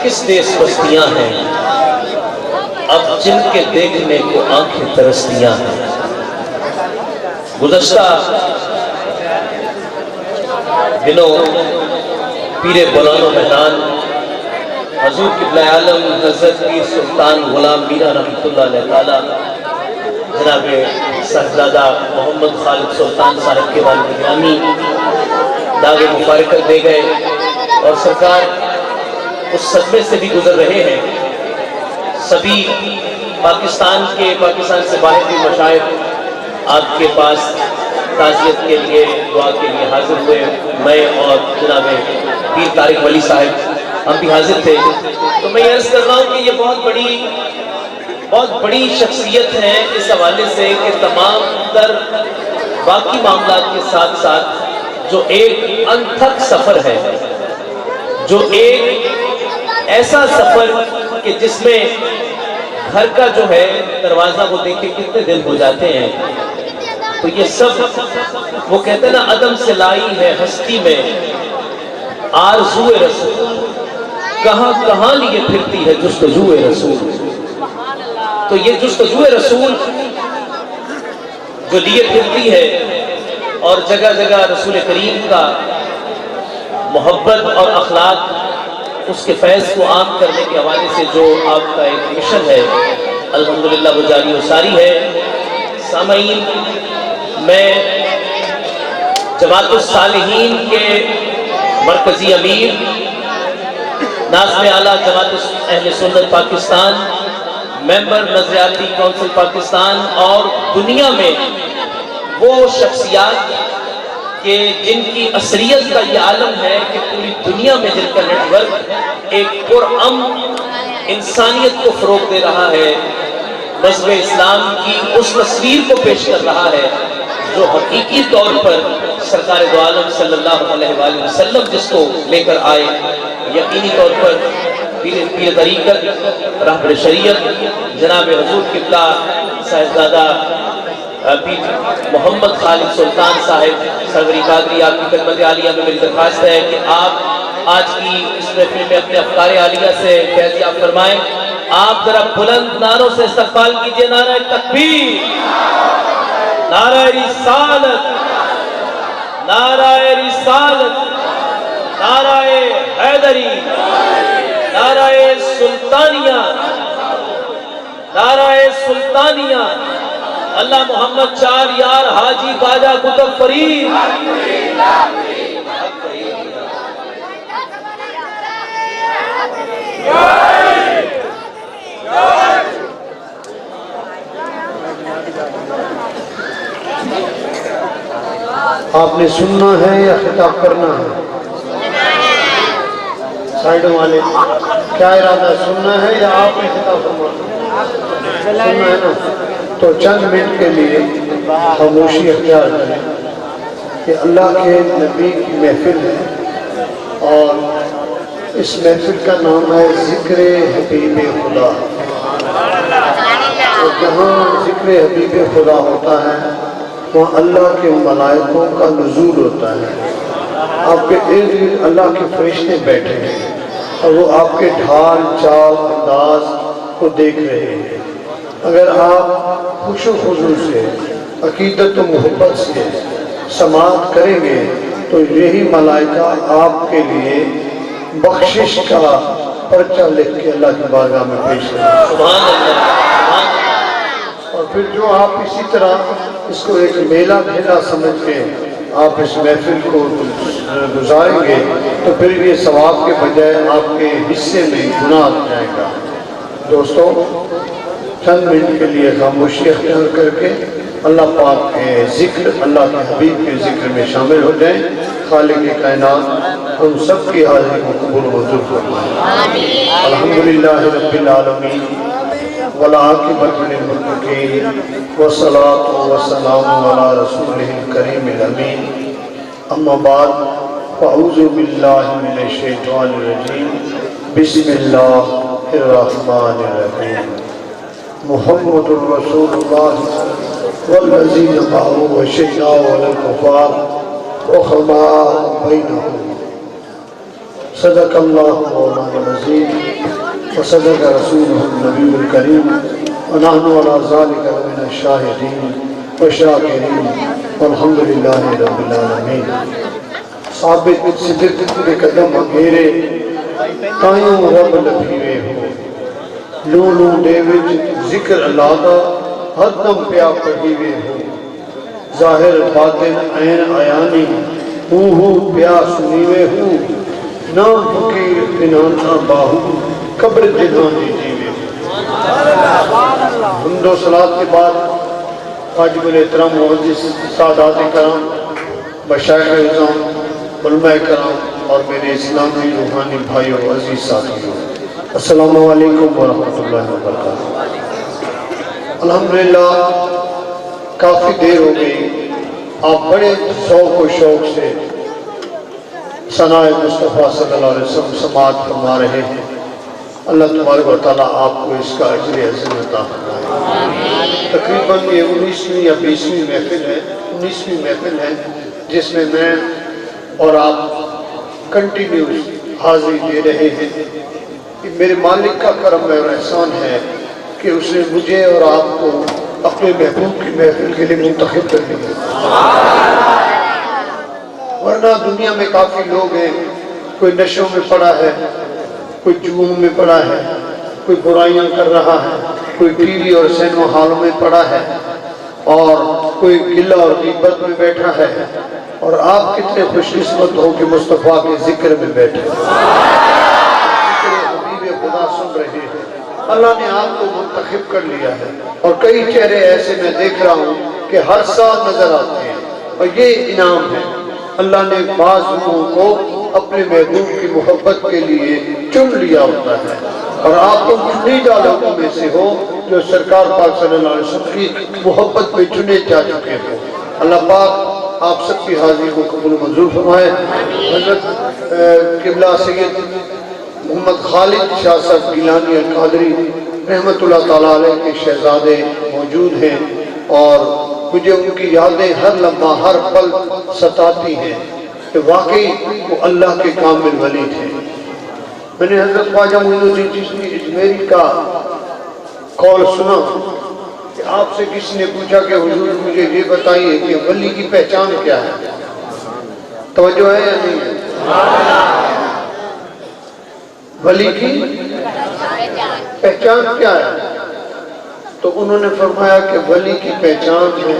کس دیس بستیاں ہیں اب جن کے دیکھنے کو آنکھیں ترستیاں ہیں۔ گزشتہ دنوں پیر بولان و میدان حضور قبلہ عالم حضرت پیر سلطان غلام میرا رحمۃ اللہ علیہ تعالی جناب صاحبزادہ محمد خالد سلطان صاحب کے والد گرامی داغ مفارقت دے گئے، اور سرکار اس صدمے سے بھی گزر رہے ہیں۔ سبھی پاکستان سے باہر بھی مشائخ آپ کے پاس تعزیت کے لیے دعا کے لیے حاضر ہوئے، میں اور جناب پیر طارق ولی صاحب ہم بھی حاضر تھے۔ تو میں یہ عرض کر رہا ہوں کہ یہ بہت بڑی شخصیت ہے اس حوالے سے کہ تمام تر باقی معاملات کے ساتھ ساتھ جو ایک انتھک سفر ہے، جو ایک ایسا سفر کہ جس میں گھر کا جو ہے دروازہ وہ دیکھ کے کتنے دن ہو جاتے ہیں، تو یہ سب وہ کہتے ہیں نا عدم سے لائی ہے ہستی میں آرزو رسول، کہاں کہاں لیے پھرتی ہے جستجو رسول۔ تو یہ جستجو رسول جو لیے پھرتی ہے اور جگہ جگہ رسول کریم کا محبت اور اخلاق اس کے فیض کو عام کرنے کے حوالے سے جو آپ کا ایک مشن ہے، الحمدللہ وہ جاری و ساری ہے۔ سامعین، میں جماعت الصالحین کے مرکزی امیر ناظم اعلیٰ جماعت اہل سنت پاکستان، ممبر نظریاتی کونسل پاکستان، اور دنیا میں وہ شخصیات کہ جن کی اثریت کا یہ عالم ہے کہ پوری دنیا میں جن کا نیٹ ورک ایک پرامن انسانیت کو فروغ دے رہا ہے، مذہب اسلام کی اس تصویر کو پیش کر رہا ہے جو حقیقی طور پر سرکار دو عالم صلی اللہ علیہ وآلہ وسلم جس کو لے کر آئے، یقینی طور پر پیر طریقت رہبر شریعت جناب حضور قبلہ صاحبزادہ پیر محمد خالد سلطان صاحب سروری قادری، آپ کی خدمت عالیہ میں میری درخواست ہے کہ آپ آج کی اس محفل میں اپنے افکار عالیہ سے فیضیاب فرمائیں۔ آپ ذرا بلند نعروں سے استقبال کیجئے، نعرہ تکبیر، نعرہ رسالت، نعرہ رسالت، نعرہ حیدری، نعرہ سلطانیہ، نعرہ سلطانیہ، اللہ محمد چار یار حاجی خواجہ قطب فرید۔ آپ نے سننا ہے یا خطاب کرنا ہے؟ سائیڈوں والے کیا ارادہ ہے، سننا ہے یا آپ نے خطاب کرنا؟ سننا ہے نا؟ تو چند منٹ کے لیے خاموشی اختیار کریں کہ اللہ کے نبی کی محفل ہے، اور اس محفل کا نام ہے ذکر حبیب خدا۔ اور جہاں ذکر حبیب خدا ہوتا ہے وہاں اللہ کے ملائکوں کا نزول ہوتا ہے، آپ کے ارد گرد اللہ کے فرشتے بیٹھے ہیں اور وہ آپ کے ڈھال چال انداز کو دیکھ رہے ہیں۔ اگر آپ خوش و خضوع سے عقیدت و محبت سے سماعت کریں گے تو یہی ملائکہ آپ کے لیے بخشش کا پرچہ لکھ کے اللہ کی بارگاہ میں پیش کریں۔ سبحان اللہ۔ اور پھر جو آپ اسی طرح اس کو ایک میلہ کھیلا سمجھ کے آپ اس محفل کو گزاریں گے تو پھر یہ ثواب کے بجائے آپ کے حصے میں گناہ آ جائے گا۔ دوستو، چند منٹ کے لیے خاموشی اختیار کر کے اللہ پاک کے ذکر، اللہ کے حبیب کے ذکر میں شامل ہو جائیں۔ خالق کائنات ہم سب کی حاضری کو قبول و منظور فرمائے۔ الحمدللہ رب العالمین والعاقبۃ للمتقین والصلاۃ والسلام علی رسولہ الکریم الامین، اما بعد فاعوذ باللہ من الشیطان الرجیم، بسم اللہ الرحمن الرحیم۔ محمد رسول اللہ والذین معه اشداء علی الکفار رحماء بینہم صدق اللہ مولانا العظیم وصدق رسولہ النبی الکریم ونحن علی ذلک لمن الشاہدین والشاکرین والحمد للہ رب العالمین۔ ثابت صدق کے قدم میرے تائیوں رب لبھیوے ہو، لوں لوں دے وچ ذکر اللہ دا ہر دم پیا پڑھیوے ہو، ظاہر باطن عین عیانی ہو پیا سنیوے ہو، نام فقیر بنانا باہو قبر جہاں دی جیوے ہو۔ حمد و صلاة کے بعد واجب الاحترام معزز سادات کرام، مشائخ اعظام، علماء کرام اور میرے اسلامی روحانی بھائیوں عزیز ساتھیوں، السلام علیکم ورحمۃ اللہ وبرکاتہ۔ الحمدللہ کافی دیر ہو گئی، آپ بڑے ذوق و شوق سے ثناء مصطفیٰ صلی اللہ علیہ وسلم سماعت فرما رہے ہیں۔ اللہ تبارک و تعالیٰ آپ کو اس کا اجر عظیم عطا فرمائے۔ تقریباً یہ 19ویں یا 20ویں محفل ہے، 19ویں محفل ہے جس میں میں اور آپ کنٹینیوس حاضری دے رہے ہیں۔ یہ میرے مالک کا کرم اور احسان ہے کہ اس نے مجھے اور آپ کو اپنے محبوب کی محفل کے لیے منتخب کر لیا، ورنہ دنیا میں کافی لوگ ہیں، کوئی نشوں میں پڑا ہے، کوئی جوؤں میں پڑا ہے، کوئی برائیاں کر رہا ہے، کوئی ٹی وی اور سینما ہالوں میں پڑا ہے، اور کوئی گلہ اور غیبت میں بیٹھا ہے، اور آپ کتنے خوش قسمت ہو کہ مصطفیٰ کے ذکر میں بیٹھے، ذکر حبیب خدا سن رہے ہیں۔ اللہ نے آپ کو منتخب کر لیا ہے، اور کئی چہرے ایسے میں دیکھ رہا ہوں کہ ہر سال نظر آتے ہیں، اور یہ انعام ہے۔ اللہ نے بعض لوگوں کو اپنے محبوب کی محبت کے لیے چن لیا ہوتا ہے، اور آپ تو چنیدہ لوگوں میں سے ہو جو سرکار پاک صلی اللہ علیہ وسلم کی محبت میں چنے جا چکے ہو۔ اللہ پاک آپ سب کی حاضری کو قبول منظور فرمائے۔ حضرت قبلہ سید محمد خالد شاہ صاحب گیلانی القادری رحمت اللہ تعالیٰ علیہ کے شہزادے موجود ہیں، اور مجھے ان کی یادیں ہر لمحہ ہر پل ستاتی ہیں کہ واقعی وہ اللہ کے کامل ولی تھے۔ میں نے حضرت خواجہ معین الدین چشتی اجمیری کا قول سنا کہ آپ سے کسی نے پوچھا کہ حضور مجھے یہ بتائیے کہ ولی کی پہچان کیا ہے؟ توجہ ہے یا نہیں ہے؟ ولی کی پہچان کیا ہے؟ تو انہوں نے فرمایا کہ ولی کی پہچان ہے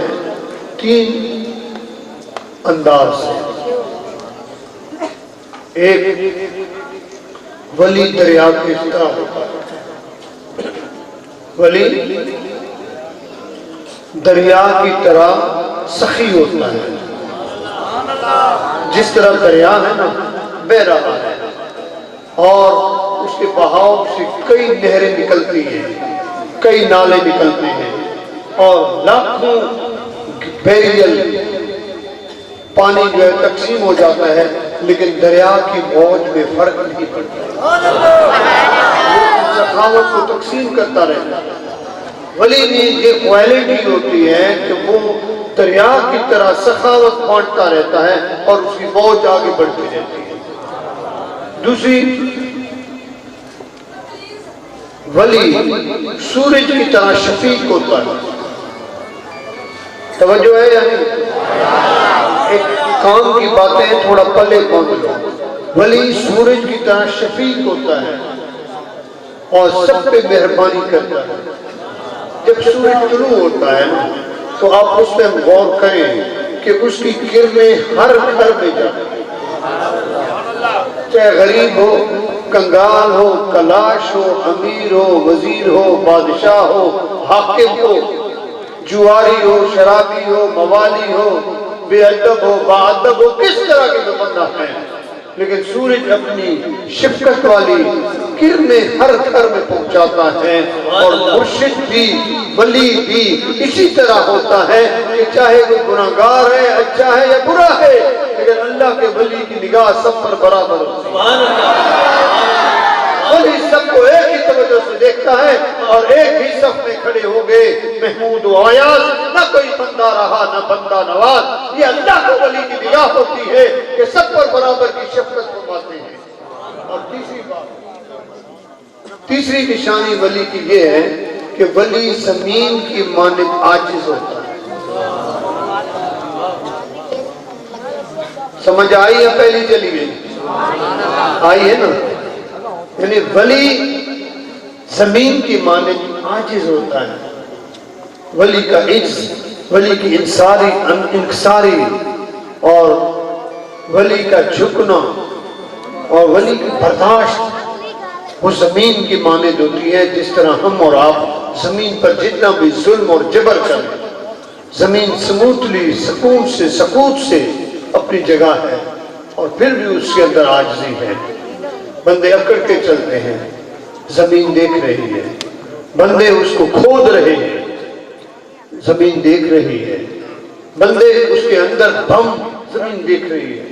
3 انداز سے۔ ایک، ولی دریا کی طرح ہوتا ہے، ولی دریا کی طرح سخی ہوتا ہے، جس طرح دریا ہے نا بہہ رہا ہے، اور اس کے بہاؤ سے کئی نہریں نکلتی ہیں، کئی نالے نکلتے ہیں، اور لاکھوں بیریل پانی جو ہے تقسیم ہو جاتا ہے، لیکن دریا کی موج میں فرق نہیں پڑتا، سخاوت کو تقسیم کرتا رہتا ہے۔ ولی میں یہ کوالٹی ہوتی ہے کہ وہ دریا کی طرح سخاوت بانٹتا رہتا ہے، اور اس کی موج آگے بڑھتی رہتی ہے۔ دوسری، ولی سورج کی طرح شفیق ہوتا ہے۔ توجہ ہے یا نہیں؟ ایک کام کی باتیں تھوڑا پلے پہنچ لو۔ ولی سورج کی طرح شفیق ہوتا ہے اور سب پہ مہربانی کرتا ہے۔ جب سورج طلوع ہوتا ہے تو آپ اس پہ غور کریں کہ اس کی کرنیں ہر گھر میں جاتی ہیں، چاہے غریب ہو، کنگال ہو، کلاش ہو، امیر ہو، وزیر ہو، بادشاہ ہو، حاکم ہو، جواری ہو، شرابی ہو، موالی ہو، بے ادب ہو، باادب ہو، کس طرح کے بندہ ہے، لیکن سورج اپنی شفقت والی کرنیں ہر گھر میں پہنچاتا ہے۔ اور مرشد بھی، ولی بھی اسی طرح ہوتا ہے کہ چاہے وہ گناہگار ہے، اچھا ہے یا برا ہے، لیکن اللہ کے ولی کی نگاہ سب پر برابر ہوتی ہے۔ ولی سب کو ایک ہی توجہ سے دیکھتا ہے، اور ایک ہی صف میں کھڑے ہو گئے، محمود و عیاض، نہ کوئی بندہ رہا نہ بندہ نواز۔ یہ اللہ کو ولی کی نگاہ ہوتی ہے کہ سب پر برابر کی شفقت فرماتے ہیں۔ تیسری نشانی ولی کی یہ ہے کہ ولی زمین کی مانند عاجز ہوتا ہے. سمجھ آئی یا پہلی چلی گئی؟ آئی ہے نا. یعنی ولی زمین کی مانند عاجز ہوتا ہے. ولی کا عجز، ولی کی انکساری اور ولی کا جھکنا اور ولی کی برداشت وہ زمین کی مانند ہوتی ہے. جس طرح ہم اور آپ زمین پر جتنا بھی ظلم اور جبر کریں، زمین سموتلی سکون سے سکوت سے اپنی جگہ ہے اور پھر بھی اس کے اندر عاجزی ہے. بندے اکڑ کے چلتے ہیں، زمین دیکھ رہی ہے. بندے اس کو کھود رہے ہیں، زمین دیکھ رہی ہے. بندے اس کے اندر بم، زمین دیکھ رہی ہے.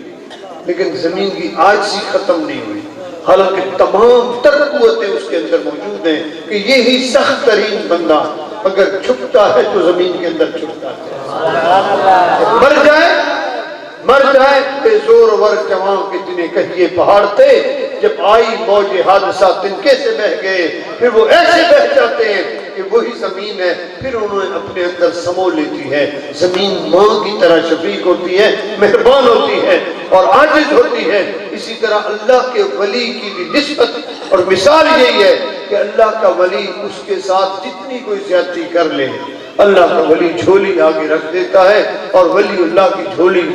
لیکن زمین کی عاجزی ختم نہیں ہوئی، حالانکہ تمام تر قوتیں اس کے اندر موجود ہیں کہ یہی سخت ترین بندہ اگر چھپتا ہے تو زمین کے اندر چھپتا ہے. مر جائے بے زور ور جوان کے جنہیں کہیے پہاڑ تھے، جب آئی موج حادثہ تنکے سے بہ گئے. پھر وہ ایسے بہ جاتے ہیں کہ وہی زمین ہے پھر انہیں اپنے اندر سمو لیتی ہے. زمین ماں کی طرح شفیق ہوتی ہے، مہربان ہوتی ہے اور عاجز ہوتی ہے. اسی طرح اللہ کے ولی کی بھی نسبت اور مثال یہی ہے کہ اللہ کا ولی اس کے ساتھ جتنی کوئی زیادتی کر لے، اللہ کا ولی جھولی آگے رکھ دیتا ہے. اور ولی اللہ کی جھولی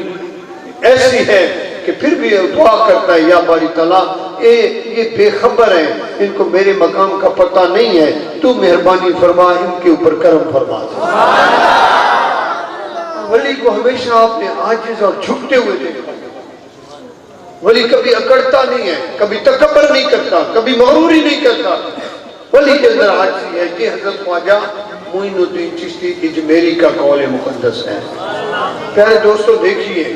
ایسی ہے کہ پھر بھی دعا کرتا ہے، یا باری تعالیٰ یہ بے خبر ہیں، ان کو میرے مقام کا پتہ نہیں ہے، تو مہربانی فرما ان کے اوپر کرم فرما. ولی کو ہمیشہ آپ نے عاجز اور جھکتے ہوئے دیکھا. ولی کبھی اکڑتا نہیں ہے، کبھی تکبر نہیں کرتا، کبھی مغروری نہیں کرتا. ولی کے اندر عاجزی ہے. یہ حضرت خواجہ معین الدین چشتی اجمیری کا قول مقدس ہے. پیارے دوستو دیکھیے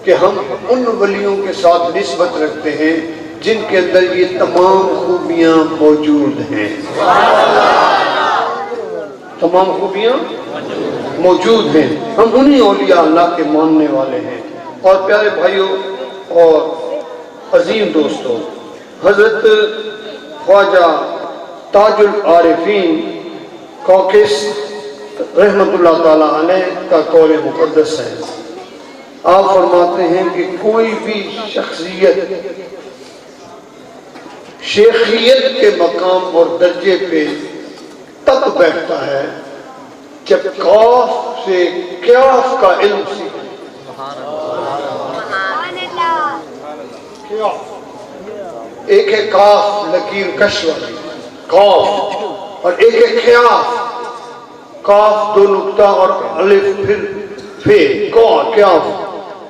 کہ ہم ان ولیوں کے ساتھ نسبت رکھتے ہیں جن کے اندر یہ تمام خوبیاں موجود ہیں. تمام خوبیاں موجود ہیں. ہم انہی اولیاء اللہ کے ماننے والے ہیں. اور پیارے بھائیوں اور عظیم دوستوں، حضرت خواجہ تاج العارفین کوکس رحمت اللہ تعالی علیہ کا قول مقدس ہے. آپ فرماتے ہیں کہ کوئی بھی شخصیت شیخیت کے مقام اور درجے پہ تب بیٹھتا ہے جب قاف سے قیاف کا علم سیکھے. ایک ہے قاف لکیر کش والی قاف، اور ایک ہے قیاف، قاف دو نقطہ اور الف پھر فے قیاف.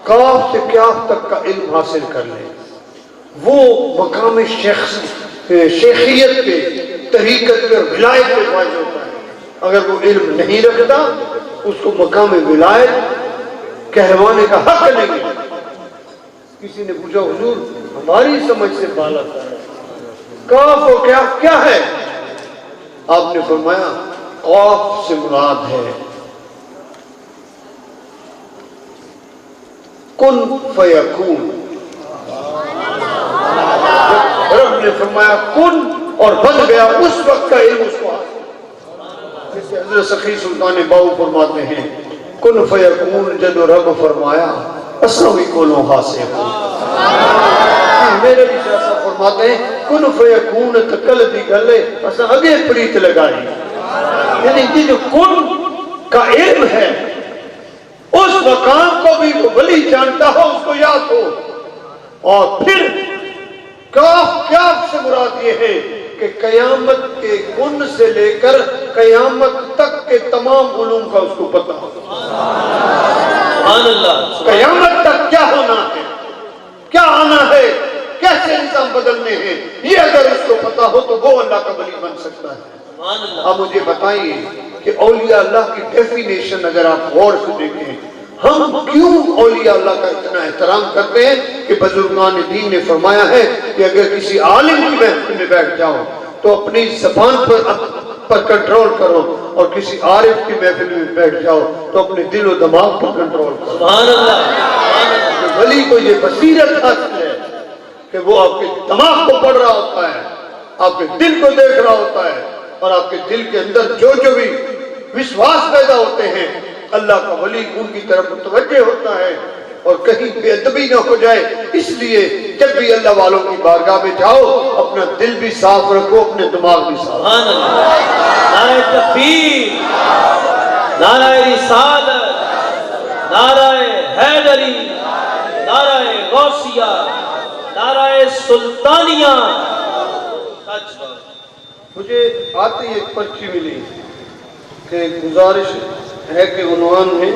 قاف سے قیاف تک کا علم حاصل کر لے، وہ مقام شیخیت پہ، طریقت پہ، ولایت پہ فائز ہوتا ہے. اگر وہ علم نہیں رکھتا اس کو مقام ولایت کہلوانے کا حق نہیں ہے. کسی نے پوچھا حضور ہماری سمجھ سے بالا ہے، قاف و قیاف کیا ہے؟ آپ نے فرمایا قاف سے مراد ہے کن فیکون. رب نے فرمایا کن اور بن گیا، اس وقت کا علم اس کو حاصل. جیسے حضرت سخی سلطان باؤ فرماتے ہیں کن فیکون جدو رب فرمایا اسلوی کولوں حاصل. میرے بھی شاہ صاحب فرماتے ہیں کن فیکون تکل دی گلے اسا اگے پریت لگائی. یعنی یہ جو کن کا علم ہے اس مقام کو بھی وہ ولی جانتا ہو، اس کو یاد ہو. اور پھر کاف کاف سے مراد یہ ہے کہ قیامت کے کن سے لے کر قیامت تک کے تمام علوم کا اس کو پتہ ہو. قیامت تک کیا ہونا ہے، کیا آنا ہے، کیسے نظام بدلنے ہیں، یہ اگر اس کو پتہ ہو تو وہ اللہ کا ولی بن سکتا ہے. اب مجھے بتائیے کہ اولیاء اللہ کی ڈیفینیشن اگر آپ غور سے دیکھیں، ہم کیوں اولیاء اللہ کا اتنا احترام کرتے ہیں کہ بزرگان دین نے فرمایا ہے کہ اگر کسی عالم کی محفل میں بیٹھ جاؤ تو اپنی زبان پر کنٹرول کرو، اور کسی عارف کی محفل میں بیٹھ جاؤ تو اپنے دل و دماغ پر کنٹرول کرو. سبحان اللہ. ولی کو یہ بصیرت حاصل ہے کہ وہ آپ کے دماغ کو پڑھ رہا ہوتا ہے، آپ کے دل کو دیکھ رہا ہوتا ہے، اور آپ کے دل کے اندر جو بھی وشواس پیدا ہوتے ہیں اللہ کا ولی ان کی طرف متوجہ ہوتا ہے اور کہیں بے ادبی نہ ہو جائے. اس لیے جب بھی اللہ والوں کی بارگاہ میں جاؤ اپنا دل بھی صاف رکھو، اپنے دماغ بھی صاف رکھو. سبحان اللہ. نعرہ تکبیر، نعرہ رسالت، نعرہ حیدری، نعرہ غوثیہ، نعرہ سلطانیہ. مجھے آتے ہی ایک پرچی ملی کہ گزارش ہے کہ عنوان ہے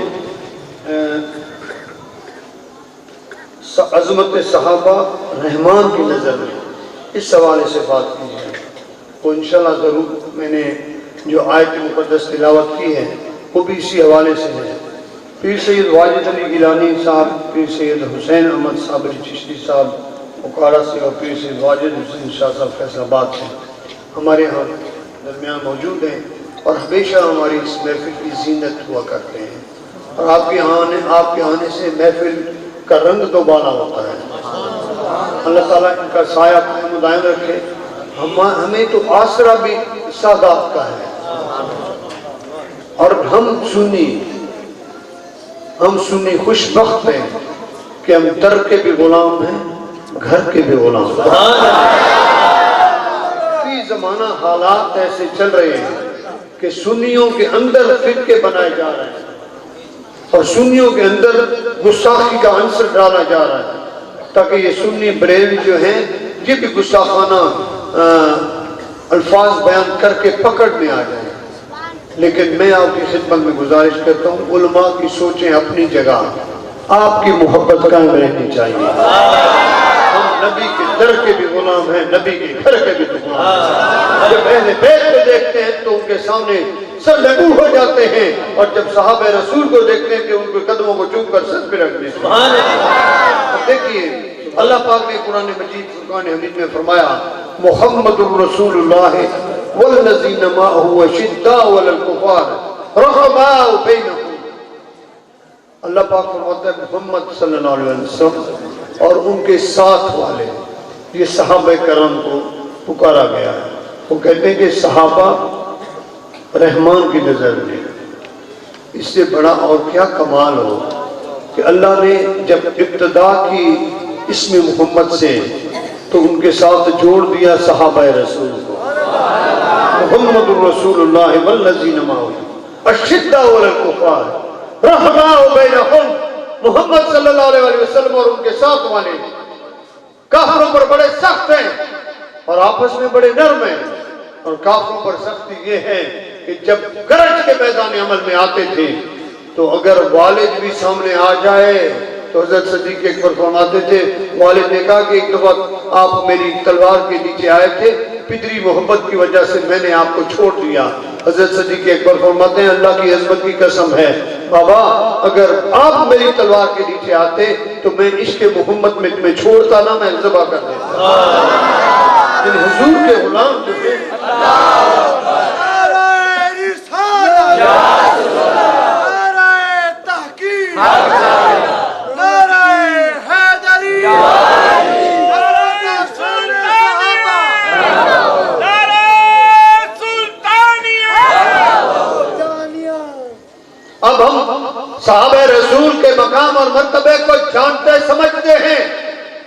عظمت صحابہ رحمان کی نظر میں، اس حوالے سے بات کی ہے. تو انشاءاللہ ضرور میں نے جو آیت مقدس تلاوت کی ہے وہ بھی اسی حوالے سے ہے. پیر سید واجد علی گیلانی صاحب، پیر سید حسین احمد صابری چشتی صاحب اکاڑا سے، اور پیر سید واجد حسین شاہ صاحب فیصل آباد سے ہمارے ہاں درمیان موجود ہیں اور ہمیشہ ہماری اس محفل کی زینت ہوا کرتے ہیں. اور آپ کے آنے سے محفل کا رنگ دوبالا ہوتا ہے. اللہ تعالیٰ ان کا سایہ قائم و دائم رکھے. ہمیں تو آسرا بھی سادات کا ہے، اور ہم سنی خوش بخت ہیں کہ ہم در کے بھی غلام ہیں، گھر کے بھی غلام ہیں. فی زمانہ حالات ایسے چل رہے ہیں کہ سنیوں کے اندر فرقے بنائے جا رہے ہیں اور سنیوں کے اندر گستاخی کا عنصر ڈالا جا رہا ہے تاکہ یہ سنی بریلوی جو ہیں یہ بھی گستاخانہ الفاظ بیان کر کے پکڑ میں آ جائیں. لیکن میں آپ کی خدمت میں گزارش کرتا ہوں علماء کی سوچیں اپنی جگہ، آپ کی محبت قائم رہنی چاہیے. ہم نبی کے در کے بھی غلام ہیں، نبی کے گھر کے بھی غلام ہیں. جب اہل بیت کو دیکھتے ہیں تو ان کے سامنے سر لگو ہو جاتے ہیں، اور جب صحابہ رسول کو دیکھتے ہیں کہ ان کے قدموں کو چوم کر سر پہ رکھ دیتے ہیں. دیکھیے اللہ پاک نے قرآن مجید فرقان حمید میں فرمایا محمد الرسول اللہ والذین معه اشداء علی الکفار رحماء بینہم. اللہ پاک فرماتا ہے محمد صلی اللہ علیہ وسلم اور ان کے ساتھ والے، یہ صحابہ کرام کو پکارا گیا ہے. وہ کہتے ہیں کہ صحابہ رحمان کی نظر میں، اس سے بڑا اور کیا کمال ہو کہ اللہ نے جب ابتدا کی اسم محمد سے تو ان کے ساتھ جوڑ دیا صحابہ رسول کو. محمد الرسول اللہ والذین معه اشداء علی الکفار رحماء بینہم. محمد صلی اللہ علیہ وسلم اور ان کے ساتھ والے کافروں پر بڑے سخت ہیں اور آپس میں بڑے نرم ہیں. اور کافروں پر سختی یہ ہے کہ جب گرج کے میدان عمل میں آتے تھے تو اگر والد بھی سامنے آ جائے تو حضرت صدیق اکبر فرماتے تھے، والد نے کہا کہ ایک دفعہ آپ میری تلوار کے نیچے آئے تھے، پدری محبت کی وجہ سے میں نے آپ کو چھوڑ دیا. حضرت صدیق اکبر فرماتے ہیں اللہ کی عظمت کی قسم ہے بابا اگر آپ میری تلوار کے نیچے آتے تو میں عشق محمد میں تمہیں چھوڑتا نہ، میں ذبح کر دیتا. لیکن حضور کے غلام جو ہیں اب ہم صحابہ رسول کے مقام اور مرتبے کو جانتے سمجھتے ہیں،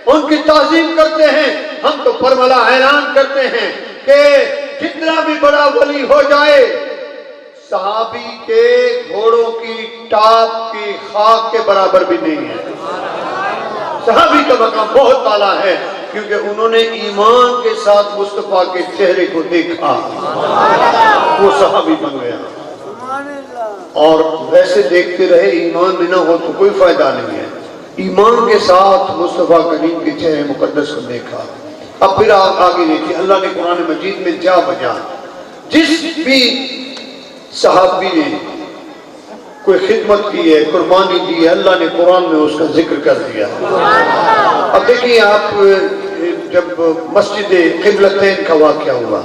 ان کی تعظیم کرتے ہیں. ہم تو فرمایا اعلان کرتے ہیں کہ جتنا بھی بڑا ولی ہو جائے صحابی کے گھوڑوں کی ٹاپ کی خاک کے برابر بھی نہیں ہے. صحابی کا مقام بہت اعلیٰ ہے کیونکہ انہوں نے ایمان کے ساتھ مصطفیٰ کے چہرے کو دیکھا، وہ صحابی بن گیا. اور ویسے دیکھتے رہے ایمان میں نہ ہو تو کوئی فائدہ نہیں ہے. ایمان کے ساتھ مصطفیٰ کریم کے چہرے مقدس کو دیکھا. اب پھر آگے دیکھیے اللہ نے قرآن مجید میں جا بجا جس بھی صحابی نے کوئی خدمت کی ہے، قربانی دی ہے، اللہ نے قرآن میں اس کا ذکر کر دیا. اب دیکھیے آپ جب مسجد قبلتین کا واقعہ ہوا،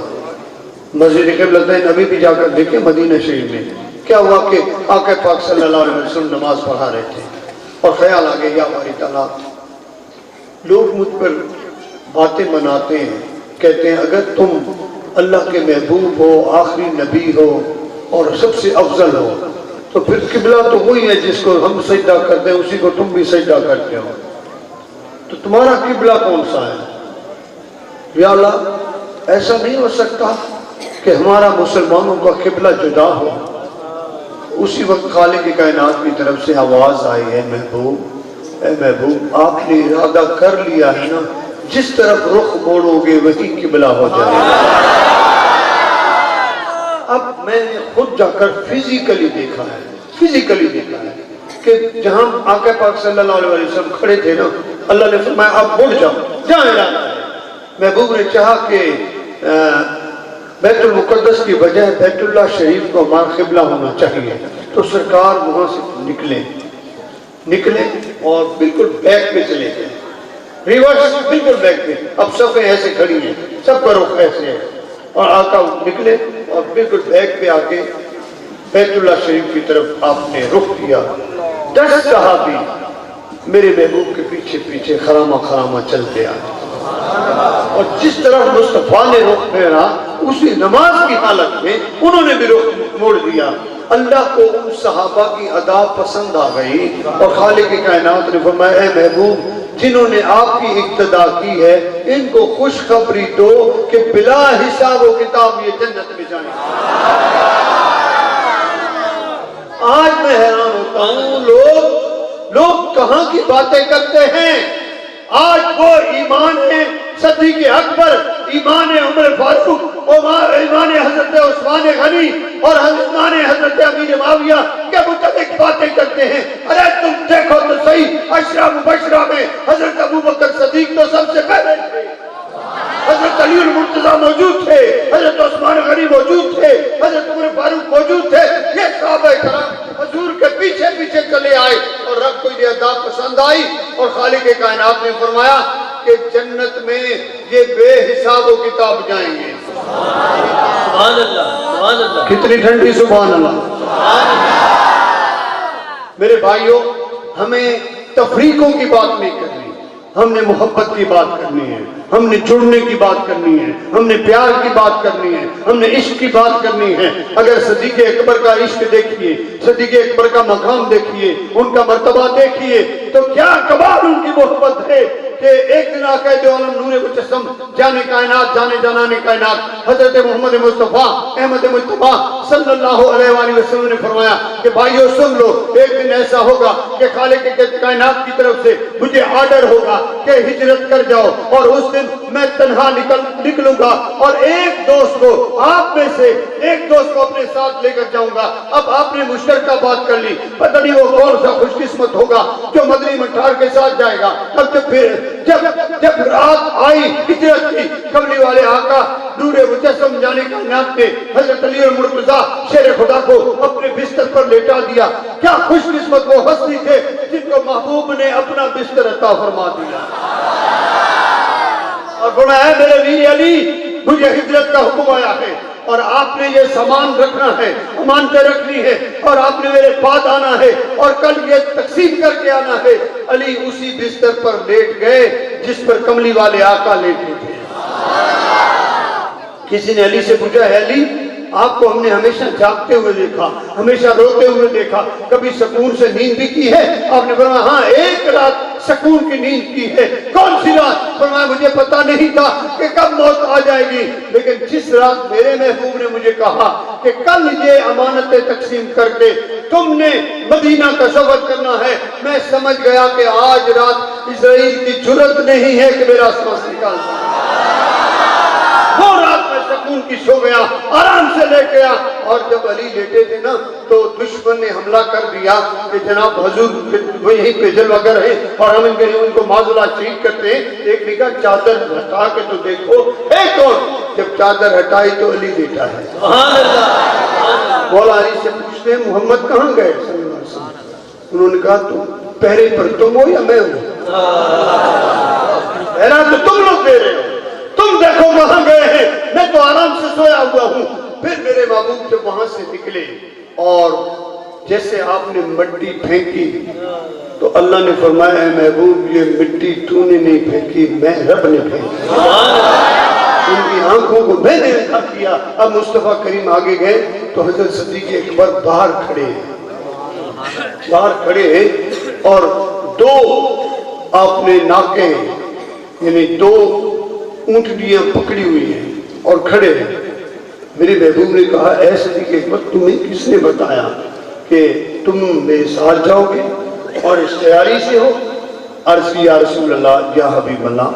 مسجد قبلتین ابھی بھی جا کر دیکھیں مدینہ شریف میں کیا ہوا کہ آقا پاک صلی اللہ علیہ وسلم نماز پڑھا رہے تھے اور خیال آ گیا یا ہماری تعالیٰ لوگ مجھ پر باتیں مناتے ہیں، کہتے ہیں اگر تم اللہ کے محبوب ہو، آخری نبی ہو اور سب سے افضل ہو تو پھر قبلہ تو وہی ہے جس کو ہم سجدہ کرتے ہیں، اسی کو تم بھی سجدہ کرتے ہو، تو تمہارا قبلہ کون سا ہے؟ یا اللہ ایسا نہیں ہو سکتا کہ ہمارا مسلمانوں کا قبلہ جدا ہو۔ اسی وقت خالق کائنات کی طرف سے آواز آئی، ہے محبوب، اے محبوب آپ نے ارادہ کر لیا ہے نا، جس طرف رخ موڑو گے وہی قبلہ ہو جائے گا۔ اب میں نے خود جا کر فزیکلی دیکھا ہے کہ جہاں آقا پاک صلی اللہ علیہ وسلم کھڑے تھے نا، اللہ نے فرمایا آپ مڑ جاؤ، جہاں ارادہ ہے۔ محبوب نے چاہا کہ بیت المقدس کی بجائے بیت اللہ شریف کو ہمارا قبلہ ہونا چاہیے، تو سرکار وہاں سے نکلے اور بالکل بیک پہ چلے گئے، ریورس بالکل بیک پہ۔ اب صفیں ایسے کھڑی ہیں، سب کا رخ ایسے ہے، اور آقا نکلے اور بالکل بیک پہ آ کے بیت اللہ شریف کی طرف آپ نے رخ کیا۔ 10 صحابی میرے محبوب کے پیچھے پیچھے خرامہ چلتے آئے، اور جس طرح مصطفیٰ نے رخ پھیرا اسی نماز کی حالت میں انہوں نے بھی رخ موڑ دیا۔ اللہ کو ان صحابہ کی ادا پسند آ گئی، اور خالق کائنات نے فرمایا اے محبوب جنہوں نے آپ کی اقتدا کی ہے ان کو خوشخبری دو کہ بلا حساب و کتاب یہ جنت میں جائیں۔ آج میں حیران ہوتا ہوں لوگ کہاں کی باتیں کرتے ہیں۔ آج وہ ایمان ہے صدیق اکبر، ایمان عمر فاروق، اور ایمان حضرت عثمان غنی اور ایمان حضرت امیر معاویہ کے متعلق باتیں کرتے ہیں۔ ارے تم دیکھو تو صحیح، عشرہ مبشرہ میں حضرت ابوبکر صدیق تو سب سے پہلے تھے، حضرت علی المرتضیٰ موجود تھے، حضرت عثمان غنی موجود تھے، حضرت عمر فاروق موجود تھے۔ یہ صحابہ کرام حضور کے پیچھے پیچھے چلے آئے، اور رب کو یہ ادا پسند آئی، اور خالق کائنات نے فرمایا کہ جنت میں یہ بے حساب و کتاب جائیں گے۔ سبحان اللہ، سبحان اللہ، کتنی ٹھنڈی سبحان اللہ۔ میرے بھائیوں، ہمیں تفریقوں کی بات نہیں کرنی، ہم نے محبت کی بات کرنی ہے، ہم نے جڑنے کی بات کرنی ہے، ہم نے پیار کی بات کرنی ہے، ہم نے عشق کی بات کرنی ہے۔ اگر صدیق اکبر کا عشق دیکھیے، صدیق اکبر کا مقام دیکھیے، ان کا مرتبہ دیکھیے، تو کیا کمال ان کی محبت ہے کہ ایک دن آقا دو عالم نور مجسم جانے کائنات جانے جانان کائنات حضرت محمد مصطفیٰ احمد مصطفیٰ صلی اللہ علیہ وآلہ وسلم نے فرمایا کہ بھائیو سن لو، ایک دن ایسا ہوگا کہ خالق کائنات کی طرف سے مجھے آرڈر ہوگا کہ ہجرت کر جاؤ، اور اس دن میں تنہا نکلوں گا، اور ایک دوست کو آپ میں سے ایک دوست کو اپنے ساتھ لے کر جاؤں گا۔ اب آپ نے مشترکہ بات کر لی، پتہ نہیں وہ کون سا خوش قسمت ہوگا جو مدنی مٹھار کے ساتھ جائے گا۔ اب جب رات آئی ہجرت کی، کملی والے آقا نور مجسم جانے کائنات نے حضرت علی المرتضیٰ شیر خدا کو اپنے بستر پر لیٹا دیا۔ کیا خوش قسمت وہ ہستی تھے جن کو محبوب نے اپنا بستر عطا فرما دیا، اور فرمایا میرے ویر علی مجھے ہجرت کا حکم آیا ہے، اور آپ نے یہ سامان رکھنا ہے، امانتیں رکھنی ہے، اور آپ نے میرے بعد آنا ہے، اور کل یہ تقسیم کر کے آنا ہے۔ علی اسی بستر پر لیٹ گئے جس پر کملی والے آقا لیٹے تھے۔ کسی نے علی سے پوچھا ہے علی آپ کو ہم نے ہمیشہ جاگتے ہوئے دیکھا، ہمیشہ روتے ہوئے دیکھا، کبھی سکون سے نیند بھی کی ہے؟ آپ نے فرمایا ہاں ایک رات سکون کی نیند کی ہے۔ کون سی رات؟ فرمایا مجھے پتا نہیں تھا کہ کب موت آ جائے گی، لیکن جس رات میرے محبوب نے مجھے کہا کہ کل یہ امانتیں تقسیم کر کے تم نے مدینہ کا سفر کرنا ہے، میں سمجھ گیا کہ آج رات اسرائیل کی جرت نہیں ہے کہ میرا سانس نکال سکے۔ وہ رات میں سکون کی سو گیا، آرام سے لے گیا، اور جب علی لیٹے تھے نا تو دشمن نے حملہ کر دیا کہ جناب حضور وہیں پہ جلوہ گر ہے اور ہم ان کو معذلہ شہید کرتے ہیں۔ ایک نے کہا چادر ہٹا کے تو دیکھو ہے کون؟ جب چادر ہٹائی تو علی لیٹا ہے۔ سبحان اللہ۔ مولا علی سے پوچھتے ہیں محمد کہاں گئے صلی اللہ علیہ وسلم؟ انہوں نے کہا تم پہرے پر تم ہو یا میں ہوں؟ پہرا تو تم لوگ دے رہے ہو، تم دیکھو کہاں گئے ہیں، میں تو آرام سے سویا ہوا ہوں۔ پھر میرے محبوب جب وہاں سے نکلے اور جیسے آپ نے مٹی پھینکی تو اللہ نے فرمایا اے محبوب یہ مٹی تو نے نہیں پھینکی میں رب نے پھینکی، ان کی آنکھوں کو میں نے رکھا کیا۔ اب مصطفیٰ کریم آگے گئے تو حضرت صدیق اکبر باہر کھڑے ہیں اور دو آپ نے ناکیں یعنی دو اونٹنیاں پکڑی ہوئی ہیں اور کھڑے ہیں۔ میرے محبوب نے کہا اے صدیق اکبر تمہیں کس نے بتایا کہ تم میرے ساتھ جاؤ گے اور اس تیاری سے ہو؟ عرض کی یا رسول اللہ یا حبیب اللہ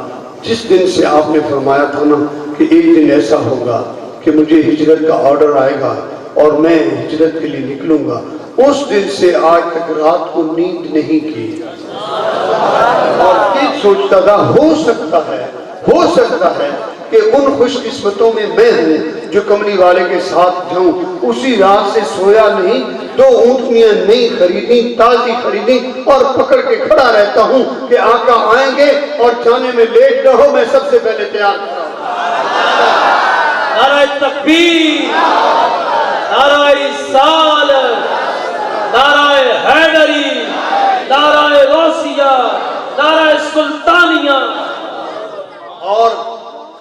جس دن سے آپ نے فرمایا تھا نا کہ ایک دن ایسا ہوگا کہ مجھے ہجرت کا آرڈر آئے گا اور میں ہجرت کے لیے نکلوں گا، اس دن سے آج تک رات کو نیند نہیں کی اور یہ سوچتا تھا ہو سکتا ہے کہ ان خوش قسمتوں میں میں ہوں جو کملی والے کے ساتھ جاؤں۔ اسی رات سے سویا نہیں، دو اونٹنیاں نئی خریدی تازی خریدی اور پکڑ کے کھڑا رہتا ہوں کہ آقا آئیں گے اور جانے میں لیٹ نہ ہو، میں سب سے پہلے تیار کھڑا ہوں۔ نعرہ تکبیر، نعرہ رسالت، نعرہ حیدری، نعرہ غوثیہ، نعرہ سلطانیہ۔ اور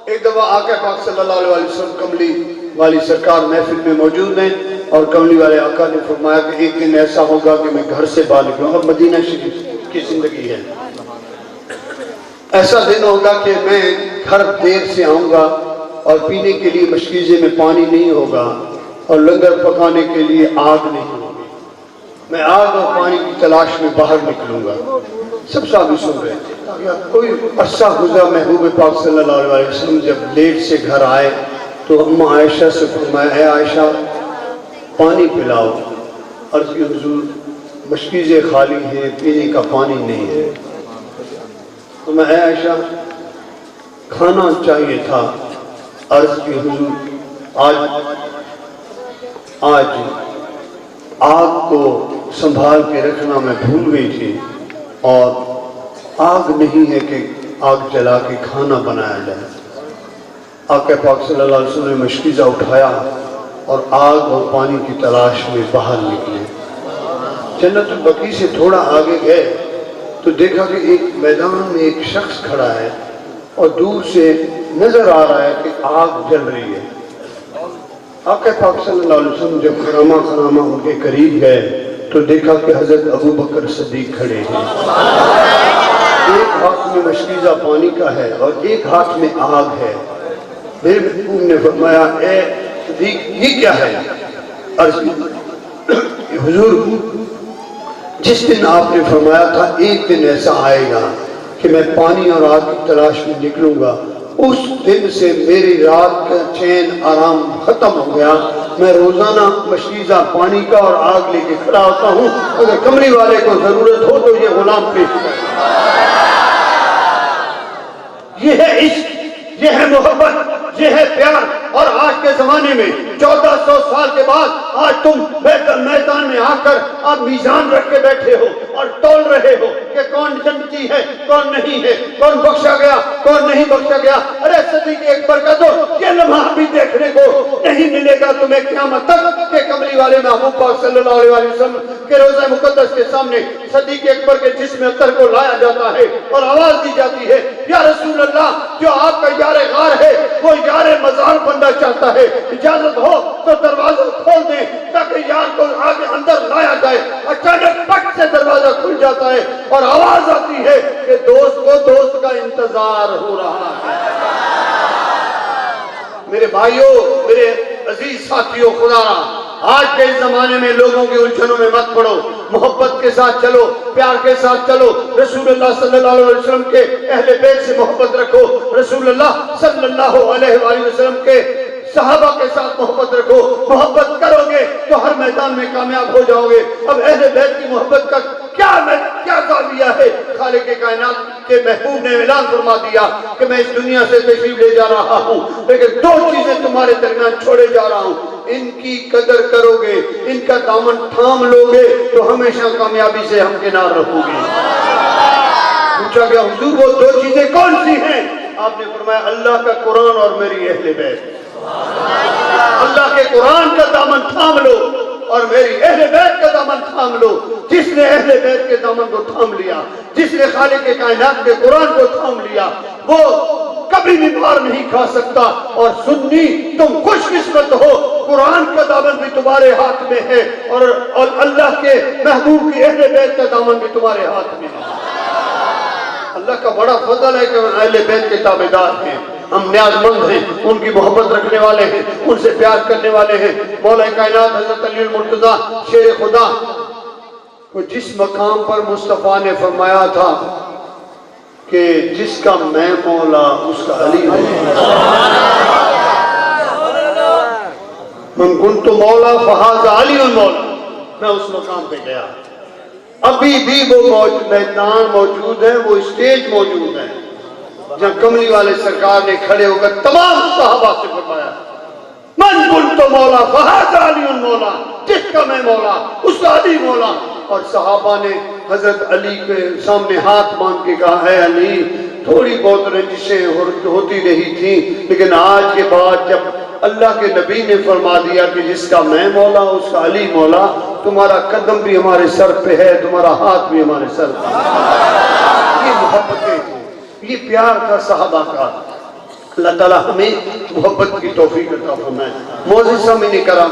ایک دفعہ آقا پاک صلی اللہ علیہ وسلم کملی والی سرکار محفل میں موجود ہیں اور کملی والے آقا نے فرمایا کہ ایک دن ایسا ہوگا کہ میں گھر سے باہر نکلوں، اور مدینہ شریف کی زندگی ہے، ایسا دن ہوگا کہ میں گھر دیر سے آؤں گا اور پینے کے لیے مشکیزے میں پانی نہیں ہوگا اور لنگر پکانے کے لیے آگ نہیں ہوگی، میں آگ اور پانی کی تلاش میں باہر نکلوں گا۔ سب صحابی سن رہے تھے۔ کوئی عرصہ گزرا، محبوب پاک صلی اللہ علیہ وسلم جب لیٹ سے گھر آئے تو اماں عائشہ سے فرمایا اے عائشہ پانی پلاؤ۔ عرض کی حضور مشکیزیں خالی ہیں، پینے کا پانی نہیں ہے۔ تو میں اے عائشہ کھانا چاہیے تھا۔ عرض کی حضور آج آگ کو سنبھال کے رکھنا میں بھول گئی تھی اور آگ نہیں ہے کہ آگ جلا کے کھانا بنایا جائے۔ آقا پاک صلی اللہ علیہ وسلم نے مشکیزہ اٹھایا اور آگ اور پانی کی تلاش میں باہر نکلے۔ جنت البقیع سے تھوڑا آگے گئے تو دیکھا کہ ایک میدان میں ایک شخص کھڑا ہے اور دور سے نظر آ رہا ہے کہ آگ جل رہی ہے۔ آقا پاک صلی اللہ علیہ وسلم جب خرامہ ان کے قریب گئے تو دیکھا کہ حضرت ابو بکر صدیق کھڑے ہیں، ایک ہاتھ میں مشکیزہ پانی کا ہے اور ایک ہاتھ میں آگ ہے۔ میرے محبوب نے فرمایا اے صدیق یہ کیا ہے؟ عرض کی حضور جس دن آپ نے فرمایا تھا ایک دن ایسا آئے گا کہ میں پانی اور آگ کی تلاش میں نکلوں گا، اس دن سے میری رات کا چین آرام ختم ہو گیا۔ میں روزانہ مشکیزہ پانی کا اور آگ لے کے کھڑا ہوتا ہوں، اگر کملی والے کو ضرورت ہو تو یہ غلام پیش کرے۔ یہ ہے عشق، یہ ہے محبت، یہ ہے پیار۔ اور آج کے زمانے میں 1400 سال کے بعد آج تم میدان میں آ کر آپ میزان رکھ کے بیٹھے ہو اور تول رہے ہو کہ کون جنتی ہے کون نہیں ہے، کون بخشا گیا کون نہیں بخشا گیا۔ ارے صدیق اکبر کا تو یہ لمحہ بھی دیکھنے کو نہیں ملے گا تمہیں قیامت تک کہ کملی والے محبوب پاک صلی اللہ علیہ وسلم کے روضہ مقدس کے سامنے صدیق اکبر کے جسم اطہر کو لایا جاتا ہے اور آواز دی جاتی ہے یا رسول اللہ جو آپ کا یار غار ہے وہ یار مزار بننا چاہتا ہے، اجازت ہو تو دروازہ کھول دیں تاکہ یار کو آگے اندر لایا جائے۔ اچانک پٹ سے دروازہ کھل جاتا ہے اور آواز آتی ہے کہ دوست کو دوست کا انتظار ہو رہا ہے۔ میرے بھائیوں، میرے عزیز ساتھیوں، خدا را آج کے اس زمانے میں لوگوں کی الجھنوں میں مت پڑو، محبت کے ساتھ چلو، پیار کے ساتھ چلو، رسول اللہ صلی اللہ علیہ وسلم کے اہل بیت سے محبت رکھو، رسول اللہ صلی اللہ علیہ وآلہ وسلم کے صحابہ کے ساتھ محبت رکھو۔ محبت کرو گے تو ہر میدان میں کامیاب ہو جاؤ گے۔ اب اہل بیت کی محبت کا کیا زاویہ ہے؟ خالق کائنات کے محبوب نے اعلان فرما دیا کہ میں اس دنیا سے تشریف لے جا رہا ہوں لیکن دو چیزیں تمہارے درمیان چھوڑے جا رہا ہوں، ان کی قدر کرو گے، ان کا دامن تھام لو گے تو ہمیشہ کامیابی سے ہمکنار رہو گے۔ پوچھا گیا حضور وہ دو چیزیں کون سی ہیں؟ آپ نے فرمایا اللہ کا قرآن اور میری اہل بیت۔ اللہ کے قرآن کا دامن تھام لو اور میری اہل بیت کا دامن تھام لو۔ جس نے اہل بیت کے دامن کو تھام لیا، جس نے خالق کائنات کے قرآن کو تھام لیا، وہ کبھی بھی مار نہیں کھا سکتا۔ اور سنی تم خوش قسمت ہو، قرآن کا دامن بھی تمہارے ہاتھ میں ہے اور اللہ کے محبوب کی اہل بیت کا دامن بھی تمہارے ہاتھ میں ہے۔ اللہ کا بڑا فضل ہے کہ اہل بیت کے تابعدار ہیں، ہم نیاز مند ہیں، ان کی محبت رکھنے والے ہیں، ان سے پیار کرنے والے ہیں۔ مولا کائنات حضرت علی المرتضیٰ شیر خدا کو جس مقام پر مصطفیٰ نے فرمایا تھا کہ جس کا میں مولا اس کا علی مولا، من کنت مولا فہذا علی مولا، میں اس مقام پہ گیا۔ ابھی بھی وہ میدان موجود ہے، وہ اسٹیج موجود ہے جہاں کملی والے سرکار نے کھڑے ہو کر تمام صحابہ سے فرمایا من کنت مولا فہذا علی مولا، جس کا میں مولا اس کا علی مولا۔ اور صحابہ نے حضرت علی کے سامنے ہاتھ مانگ کے کہا ہے علی، تھوڑی بہت رنجشیں ہوتی رہی تھیں، لیکن آج کے بعد جب اللہ کے نبی نے فرما دیا کہ جس کا میں مولا اس کا علی مولا، تمہارا قدم بھی ہمارے سر پہ ہے، تمہارا ہاتھ بھی ہمارے سر پہ ہے۔ یہ محبتیں تھیں، یہ پیار تھا صحابہ کا۔ اللہ تعالیٰ ہمیں محبت کی توفیق عطا فرمائے۔ معزز سامعین کرام،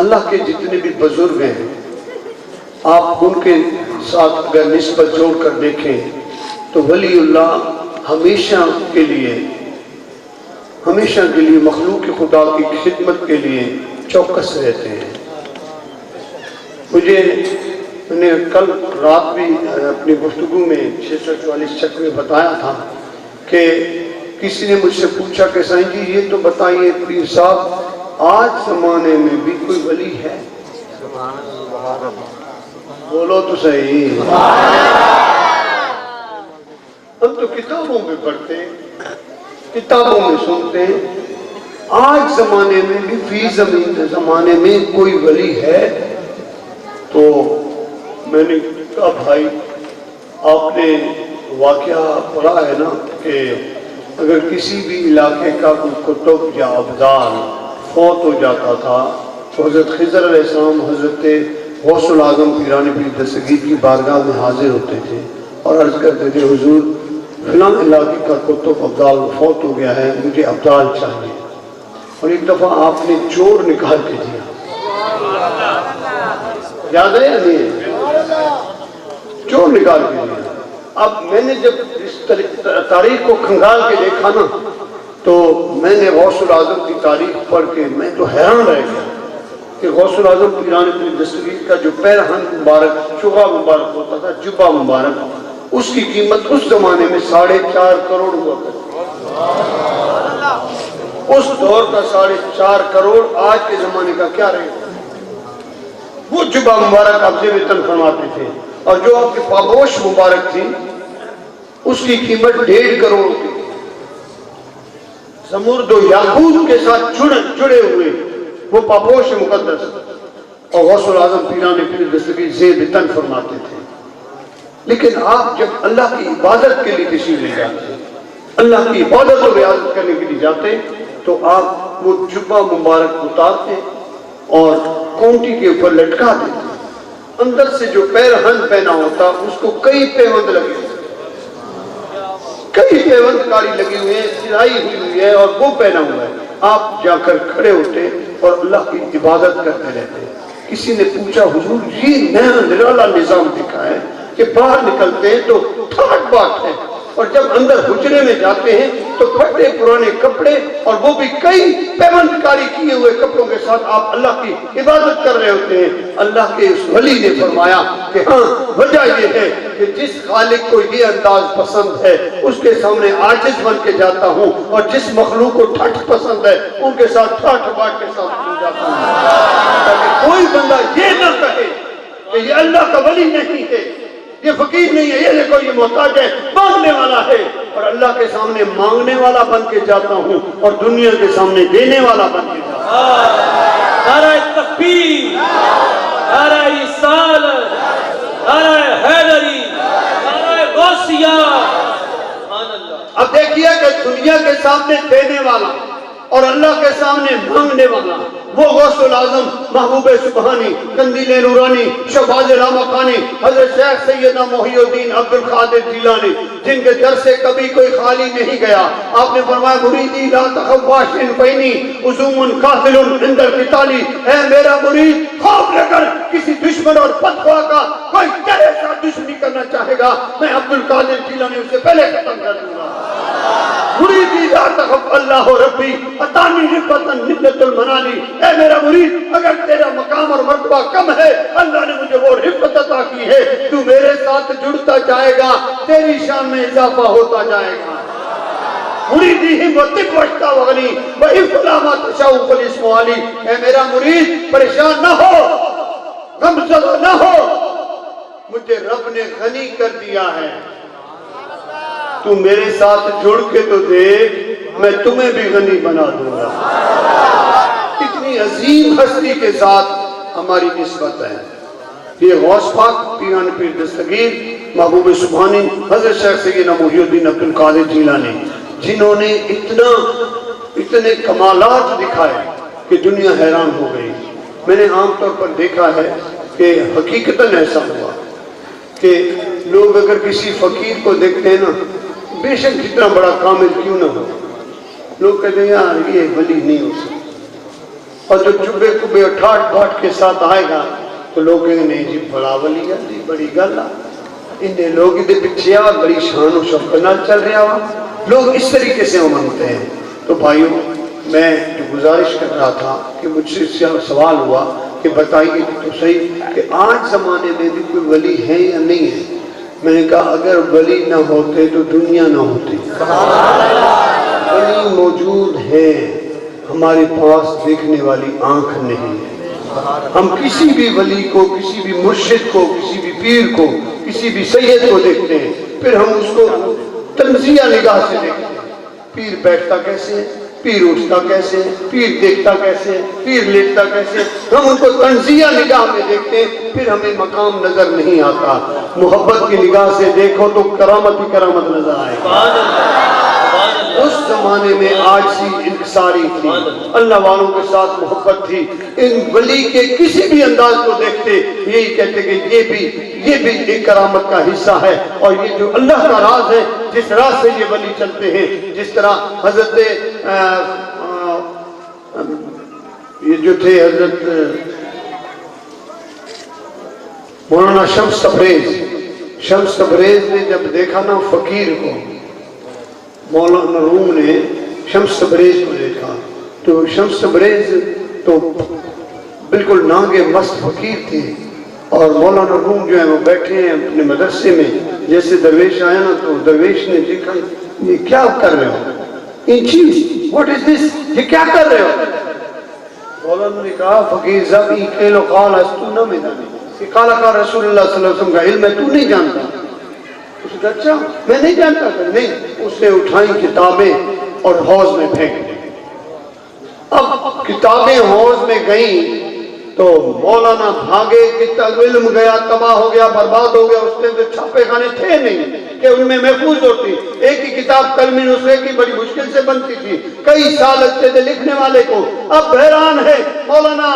اللہ کے جتنے بھی بزرگ ہیں، آپ ان کے ساتھ اگر نسبت جوڑ کر دیکھیں تو ولی اللہ ہمیشہ کے لیے مخلوق خدا کی خدمت کے لیے چوکس رہتے ہیں۔ میں نے کل رات بھی اپنی گفتگو میں 644 چک میں بتایا تھا کہ کسی نے مجھ سے پوچھا کہ سائیں جی یہ تو بتائیے پیر صاحب، آج زمانے میں بھی کوئی ولی ہے؟ بولو تو صحیح۔ ہم تو کتابوں میں پڑھتے، کتابوں میں سنتے، آج زمانے میں بھی فی زمانے میں کوئی ولی ہے؟ تو میں نے کہا بھائی آپ نے واقعہ پڑھا ہے نا کہ اگر کسی بھی علاقے کا کوئی کتب یا ابدال فوت ہو جاتا تھا تو حضرت خضر علیہ السلام حضرت غوث العظم پیران پیر دستگیر کی بارگاہ میں حاضر ہوتے تھے اور عرض کرتے تھے حضور فلاں علاقے کا کتب ابدال فوت ہو گیا ہے، مجھے ابدال چاہیے۔ اور ایک دفعہ آپ نے چور نکال کے دیا، یاد ہے یا نہیں؟ چور نکال کے دیا۔ اب میں نے جب اس تاریخ کو کھنگال کے دیکھا نا تو میں نے غوث العظم کی تاریخ پڑھ کے میں تو حیران رہ گیا کہ غوث العظم پیران پیر دستگیر کا جو پیرہن مبارک چوغا مبارک ہوتا تھا، جبہ مبارک، اس کی قیمت اس زمانے میں 4.5 کروڑ ہوا کرتی۔ اس دور کا 4.5 کروڑ آج کے زمانے کا کیا رہے گا؟ وہ جبہ مبارک آپ سے وطن فرماتے تھے، اور جو آپ کی پابوش مبارک تھی اس کی قیمت 1.5 کروڑ تھی۔ زمرد و یاقوت کے ساتھ جڑے ہوئے وہ پابوش مقدس، اور غوث العظم پیران پیر دستگیر زیب وطن فرماتے تھے۔ لیکن آپ جب اللہ کی عبادت کے لیے تشریف لے جاتے، اللہ کی عبادت و ریاضت کرنے کے لیے جاتے، تو آپ وہ جبہ مبارک اتارتے اور کونٹی کے اوپر لٹکا دیتے۔ اندر سے جو پیرہن پہنا ہوتا اس کو کئی پیوند لگے ہوئے، کئی پیوند کاری لگی ہوئی ہے، سلائی ہوئی ہے، اور وہ پہنا ہوا ہے۔ آپ جا کر کھڑے ہوتے اور اللہ کی عبادت کرتے رہتے۔ کسی نے پوچھا حضور یہ نیا نرالا نظام دکھا ہے کہ باہر نکلتے ہیں تو ٹھاٹ باٹ ہے، اور جب اندر حجرے میں جاتے ہیں تو پھٹے پرانے کپڑے اور وہ بھی کئی پیوند کاری کیے ہوئے کپڑوں کے ساتھ آپ اللہ کی عبادت کر رہے ہوتے ہیں۔ اللہ کے اس ولی نے فرمایا کہ ہاں وجہ یہ ہے کہ جس خالق کو یہ انداز پسند ہے اس کے سامنے عاجز بن کے جاتا ہوں، اور جس مخلوق کو ٹھٹ پسند ہے ان کے ساتھ ٹھاٹ باٹ کے ساتھ ہو جاتا ہوں، تاکہ کوئی بندہ یہ نہ کہے کہ یہ اللہ کا ولی نہیں ہے، یہ فقیر نہیں ہے، یہ دیکھو یہ محتاج ہے، مانگنے والا ہے۔ اور اللہ کے سامنے مانگنے والا بن کے جاتا ہوں اور دنیا کے سامنے دینے والا بن کے جاتا ہوں۔ نعرہ تکبیر، نعرہ رسالت، نعرہ حیدری، نعرہ غوثیہ۔ اب دیکھیے کہ دنیا کے سامنے دینے والا اور اللہ کے سامنے مانگنے والا وہ غوث العظم محبوب سبحانی قندیل نورانی شہباز لامکانی حضرت شیخ سیدنا محی الدین عبد القادر جیلانی جن کے در سے کبھی کوئی خالی نہیں گیا. آپ نے فرمایا مریدی لا تخف واشن فینی عزوم قاتل عند القتال. اے میرا مرید خوف لے کر کسی دشمن اور بدخواہ کا کوئی تیرے ساتھ دشمنی کرنا چاہے گا میں عبد القادر جیلانی اسے پہلے ختم کر دوں گا. مریدی لا تخف اللہ ربی اتانی رفتا نبت المنالی. اے میرا مرید اگر تیرا مقام اور مرتبہ کم ہے اللہ نے مجھے وہ رفت عطا کی ہے تو میرے ساتھ جڑتا جائے گا تیری شان میں اضافہ ہوتا جائے گا. مریدی وطب وشتا وغنی وَإِفْلَا مَا تَشَاءُ فَالِاسْمُ عَلِي. اے میرا مرید پریشان نہ ہو غمزدہ نہ ہو مجھے رب نے غنی کر دیا ہے تو میرے ساتھ جڑ کے تو دیکھ میں تمہیں بھی غنی بنا دوں گا. اتنی عظیم ہستی کے ساتھ ہماری نسبت ہے. یہ غوث پاک پیران پیر دستگیر محبوب سبحانی حضرت شیخ سیدنا محی الدین عبد القادر جیلانی جنہوں نے اتنے کمالات دکھائے کہ دنیا حیران ہو گئی. میں نے عام طور پر دیکھا ہے کہ حقیقتاً ایسا ہوا کہ لوگ اگر کسی فقیر کو دیکھتے ہیں نا بے شک جتنا بڑا کامل کیوں نہ ہو لوگ کہتے ہیں یار یہ ولی نہیں ہو سکتا. اور جو چبے کبے اور ٹھاٹ بھاٹ کے ساتھ آئے گا تو لوگ کہیں گے نہیں جی بڑا ولی ہے جی بڑی گل ہے انہیں لوگ ادھر پیچھے آ بڑی شان و شوکت نال چل رہا ہوا. لوگ اس طریقے سے مانتے ہیں. تو بھائیوں میں جو گزارش کر رہا تھا کہ مجھ سے سوال ہوا کہ بتائیے تو صحیح کہ آج زمانے میں بھی کوئی ولی ہے یا نہیں ہے. میں نے کہا اگر ولی نہ ہوتے تو دنیا نہ ہوتی. ولی موجود ہے ہمارے پاس دیکھنے والی آنکھ نہیں ہے. ہم کسی بھی ولی کو کسی بھی مرشد کو کسی بھی پیر کو کسی بھی سید کو دیکھتے ہیں پھر ہم اس کو تنزیہ نگاہ سے دیکھتے ہیں. پیر بیٹھتا کیسے ہے پیر اٹھتا کیسے ہے پیر دیکھتا کیسے ہے پیر لیٹتا کیسے. ہم ان کو تنزیہ نگاہ میں دیکھتے ہیں پھر ہمیں مقام نظر نہیں آتا. محبت کی نگاہ سے دیکھو تو کرامت ہی کرامت نظر آئے گا. اس زمانے میں آجزی انکساری تھی اللہ والوں کے ساتھ محبت تھی. ان ولی کے کسی بھی انداز کو دیکھتے یہی کہتے کہ یہ بھی ایک کرامت کا حصہ ہے اور یہ جو اللہ کا راز ہے جس راز سے یہ ولی چلتے ہیں. جس طرح حضرت یہ جو تھے حضرت مولانا شمس تبریز نے جب دیکھا نا فقیر کو مولانا روم نے شمس تبریز کو دیکھا تو شمس تبریز تو بالکل نانگے مست فقیر تھے اور مولانا روم جو ہے وہ بیٹھے ہیں اپنے مدرسے میں. جیسے درویش آیا نا تو درویش نے دیکھا یہ کیا کر رہے ہو ان چیز what is this یہ کیا کر رہے ہو. مولانا نے کہا فقیر صاحب قیل و قال استو نہ میدانی کہ قال کا رسول اللہ صلی اللہ علیہ وسلم کا علم ہے تو نہیں جانتا. اس نے کہا اچھا میں نہیں جانتا کہ نہیں. اس نے اٹھائیں کتابیں اور حوض میں پھینک دی. اب کتابیں حوض میں گئیں تو مولانا بھاگے کتاب علم گیا تباہ ہو گیا برباد ہو گیا. اس نے چھاپے خانے تھے نہیں کہ ان میں محفوظ ہوتی. ایک ہی کتاب کلمی نسخے کی بڑی مشکل سے بنتی تھی. کئی سال لگتے تھے لکھنے والے کو. اب حیران ہے مولانا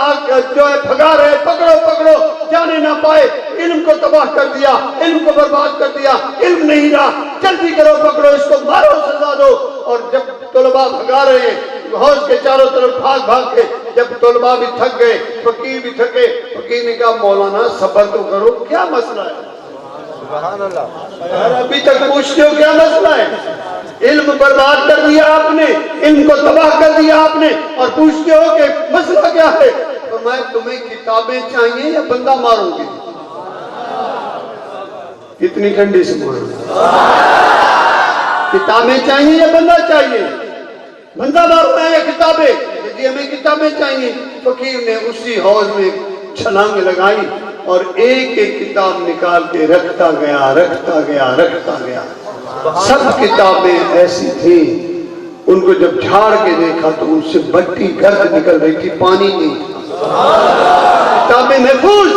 جو ہے بھگا رہے پکڑو جانے نہ پائے. علم کو تباہ کر دیا علم کو برباد کر دیا. علم نہیں رہا جلدی کرو پکڑو اس کو مارو سزا دو. اور جب طلباء بھگا رہے ہیں حوض کے چاروں طرف بھاگ کے جب طلباء بھی تھک گئے فقیر بھی تھکے. فقیر نے کہا مولانا صبر تو کرو کیا مسئلہ ہے. سبحان اللہ ابھی تک پوچھتے ہو کیا مسئلہ ہے. علم برباد کر دیا آپ نے علم کو تباہ کر دیا آپ نے اور پوچھتے ہو کہ مسئلہ کیا ہے. فرمایا تمہیں کتابیں چاہیے یا بندہ مارو گے. کتنی ٹھنڈی سے کتابیں چاہیے یا بندہ چاہیے. بندہ مارو ہے یا کتابیں. جی ہمیں کتابیں چاہیے. فقیر نے اسی حوض میں چھلانگ لگائی اور ایک ایک کتاب نکال کے رکھتا گیا. سب کتابیں ایسی تھیں ان کو جب جھاڑ کے دیکھا تو ان سے بٹی گرد نکل رہی تھی پانی نہیں تھا. کتابیں محفوظ.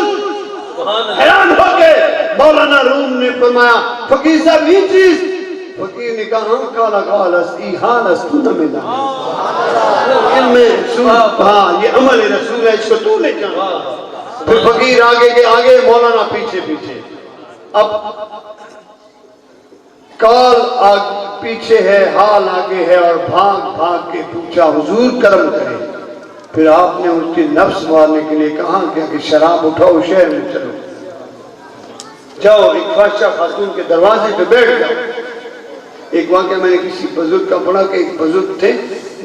حیران ہو کے مولانا روم نے فرمایا فقیر صاحب یہ چیز فقیر نے کہا ہم کالا کالس ایحان استو نہ ملا علم رسول، ہاں یہ عمل رسول ہے، اس کو تو لے جانا۔ پھر فقیر آگے کے آگے، مولانا پیچھے پیچھے۔ اب کال پیچھے ہے، حال آگے ہے، اور بھاگ بھاگ کے پوچھا حضور کرم کرے۔ پھر آپ نے اس کی نفس مارنے کے لیے کہا کہ شراب اٹھاؤ، شہر میں چلو، جاؤ ایک فاحشہ خاتون کے دروازے پہ بیٹھ جاؤ۔ ایک واقعہ میں نے کسی بزرگ کا پڑھا کہ ایک بزرگ تھے،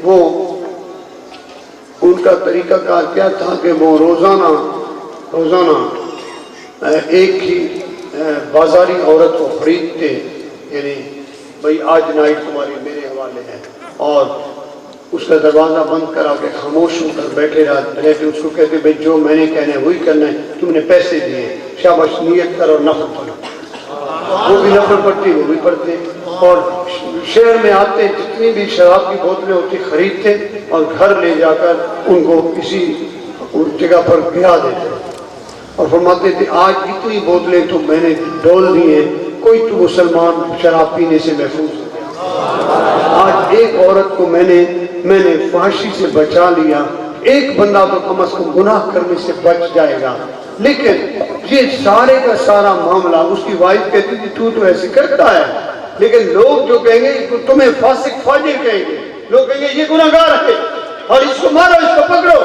وہ ان کا طریقہ کار کیا تھا کہ وہ روزانہ ایک ہی بازاری عورت کو خریدتے، یعنی بھئی آج نائٹ تمہاری میرے حوالے ہے، اور اس کا دروازہ بند کرا کے خاموش ہو کر بیٹھے رہتے، اس کو کہتے بھئی جو میں نے کہنا ہے وہی کرنا ہے، تم نے پیسے دیے، شاباش نیت کر اور نفل پڑھو۔ وہ بھی نفل پڑھتی، وہ بھی پڑھتے، اور شہر میں آتے جتنی بھی شراب کی بوتلیں ہوتی خریدتے اور گھر لے جا کر ان کو کسی جگہ پر گرا دیتے، اور فرماتے تھے آج اتنی بوتلیں تو میں نے ڈول دی ہیں، کوئی تو مسلمان شراب پینے سے محفوظ ہو گیا۔ آج ایک عورت کو میں نے فحاشی سے بچا لیا، ایک بندہ تو کم از کم گناہ کرنے سے بچ جائے گا۔ لیکن یہ سارے کا سارا معاملہ، اس کی وائف کہتی تھی تو ایسے کرتا ہے، لیکن لوگ جو کہیں گے تمہیں فاسق فاجر کہیں گے، لوگ کہیں گے یہ گناہگار ہے اور اس کو مارو، اس کو پکڑو،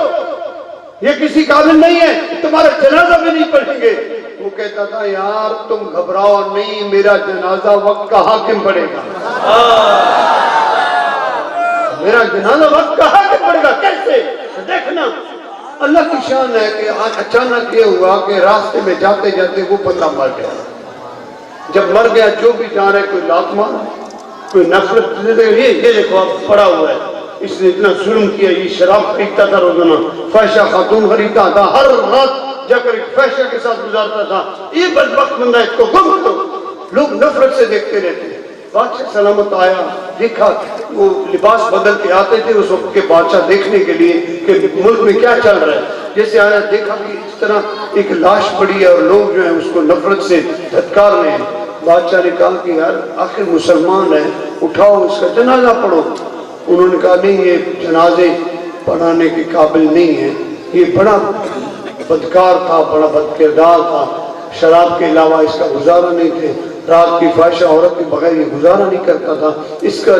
یہ کسی قابل نہیں ہے، تمہارا جنازہ بھی نہیں پڑھیں گے۔ وہ کہتا تھا یار تم گھبراؤ نہیں، میرا جنازہ وقت کا حاکم پڑے گا، میرا جنازہ وقت کا حاکم پڑے گا۔ کیسے؟ دیکھنا اللہ کی شان ہے کہ آج اچانک یہ ہوا کہ راستے میں جاتے جاتے وہ بندہ مر گیا۔ جب مر گیا جو بھی جا رہے، کوئی لات مار، کوئی نفرت، یہ دیکھو اب پڑا ہوا ہے، اس نے اتنا ظلم کیا، یہ شراب خریدتا تھا، روزانہ فحشہ خاتون خریدتا تھا، ہر رات جا کر ایک فحشہ کے ساتھ گزارتا تھا، یہ بدبخت بندہ اس کو گم کرو۔ لوگ نفرت سے دیکھتے رہتے ہیں۔ بادشاہ سلامت آیا، دیکھا وہ لباس بدل کے آتے تھے اس وقت کے بادشاہ دیکھنے کے لیے کہ ملک میں کیا چل رہا ہے۔ جیسے آیا دیکھا کہ اس طرح ایک لاش پڑی ہے اور لوگ جو ہیں اس کو نفرت سے دھتکار رہے ہیں۔ بادشاہ نے کہا کہ یار آخر مسلمان ہے، اٹھاؤ اس کا جنازہ پڑھو۔ انہوں نے کہا نہیں، یہ جنازے پڑھانے کے قابل نہیں ہے، یہ بڑا بدکار تھا، بڑا بد کردار تھا، شراب کے علاوہ اس کا گزارا نہیں تھے، رات کی فاحشہ عورت کے بغیر یہ گزارا نہیں کرتا تھا، اس کا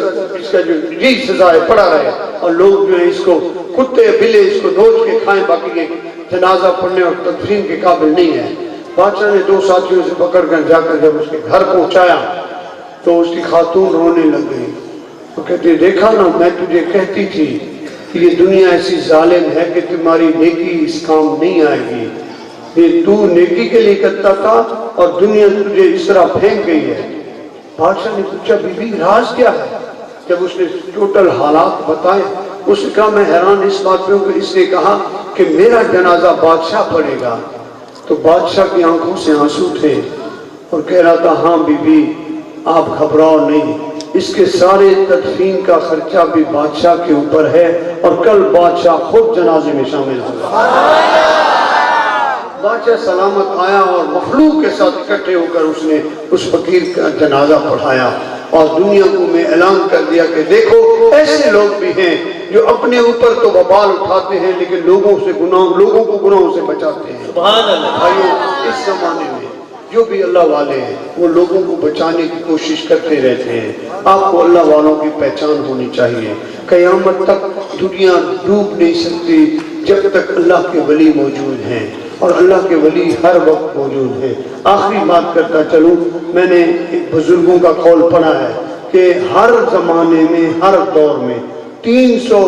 جو یہی سزا ہے پڑا رہے، اور لوگ جو ہیں اس کو کتے بلے اس کو نوچ کے کھائیں، باقی یہ جنازہ پڑھنے اور تدفین کے قابل نہیں ہے۔ بادشاہ نے دو ساتھیوں سے پکڑ کر جا کر جب اس کے گھر پہنچایا تو اس کی خاتون رونے لگ گئی۔ وہ کہتی دیکھا نا میں تجھے کہتی تھی کہ یہ دنیا ایسی ظالم ہے کہ تمہاری نیکی اس کام نہیں آئے گی، یہ تو نیکی کے لیے کرتا تھا اور دنیا تجھے اس طرح پھینک گئی ہے۔ بادشاہ نے پوچھا بی بی راز کیا ہے؟ جب اس نے ٹوٹل حالات بتائے اس نے کہا میں حیران اس بات پہ ہوں کہ اس نے کہا کہ میرا جنازہ بادشاہ پڑھے گا۔ تو بادشاہ کی آنکھوں سے آنسو تھے اور کہہ رہا تھا ہاں بی بی آپ گھبراؤ نہیں، اس کے سارے تدفین کا خرچہ بھی بادشاہ کے اوپر ہے اور کل بادشاہ خود جنازے میں شامل ہوگا۔ بادشاہ سلامت آیا اور مخلوق کے ساتھ اکٹھے ہو کر اس نے اس فقیر کا جنازہ پڑھایا اور دنیا کو میں اعلان کر دیا کہ دیکھو ایسے لوگ بھی ہیں جو اپنے اوپر تو وبال اٹھاتے ہیں لیکن لوگوں کو گناہوں سے بچاتے ہیں۔ سبحان اللہ۔ بھائیو اس زمانے میں جو بھی اللہ والے ہیں وہ لوگوں کو بچانے کی کوشش کرتے رہتے ہیں۔ آپ کو اللہ والوں کی پہچان ہونی چاہیے۔ قیامت تک دنیا ڈوب نہیں سکتی جب تک اللہ کے ولی موجود ہیں، اور اللہ کے ولی ہر وقت موجود ہیں۔ آخری بات کرتا چلوں، میں نے بزرگوں کا قول پڑھا ہے کہ ہر زمانے میں ہر دور میں 300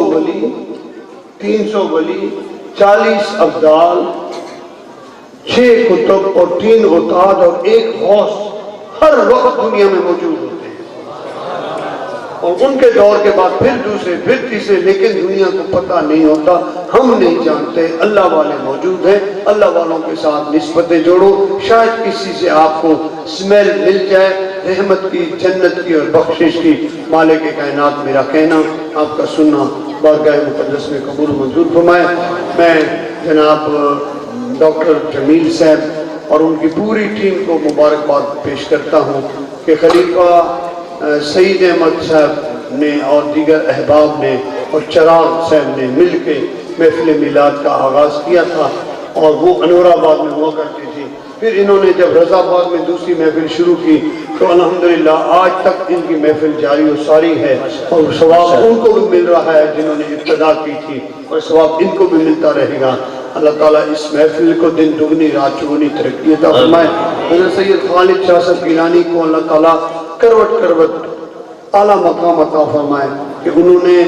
ولی 40 ابدال 6 کتب اور 3 غوث اور 1 غوث ہر وقت دنیا میں موجود ہوتے ہیں، اور ان کے دور کے بعد پھر دوسرے پھر تیسرے، لیکن دنیا کو پتہ نہیں ہوتا، ہم نہیں جانتے۔ اللہ والے موجود ہیں، اللہ والوں کے ساتھ نسبتیں جوڑو، شاید کسی سے آپ کو سمیل مل جائے رحمت کی، جنت کی اور بخشش کی۔ مالک کائنات میرا کہنا آپ کا سننا بارگاہ مقدس میں قبول منظور فرمائے۔ میں جناب ڈاکٹر جمیل صاحب اور ان کی پوری ٹیم کو مبارکباد پیش کرتا ہوں کہ خلیفہ سعید احمد صاحب نے اور دیگر احباب نے اور چراغ صاحب نے مل کے محفل میلاد کا آغاز کیا تھا، اور وہ انور آباد میں ہوا کرتی تھی۔ پھر انہوں نے جب رضا آباد میں دوسری محفل شروع کی تو الحمدللہ آج تک ان کی محفل جاری و ساری ہے، اور ثواب ان کو بھی مل رہا ہے جنہوں نے ابتدا کی تھی، اور ثواب ان کو بھی ملتا رہے گا۔ اللہ تعالیٰ اس محفل کو دن دگنی رات چگنی ترقی عطا فرمائے۔ حضرت سید خالد شاہ صاحب گیلانی کو اللہ تعالیٰ کروٹ کروٹ اعلیٰ مقام عطا فرمائے کہ انہوں نے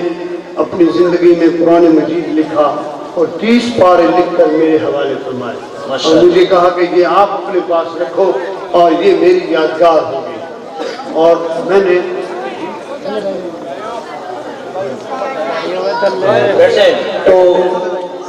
اپنی زندگی میں قرآن مجید لکھا اور 30 پارے لکھ کر میرے حوالے فرمائے، اور مجھے کہا کہ یہ آپ اپنے پاس رکھو اور یہ میری یادگار ہوگی۔ اور میں نے تو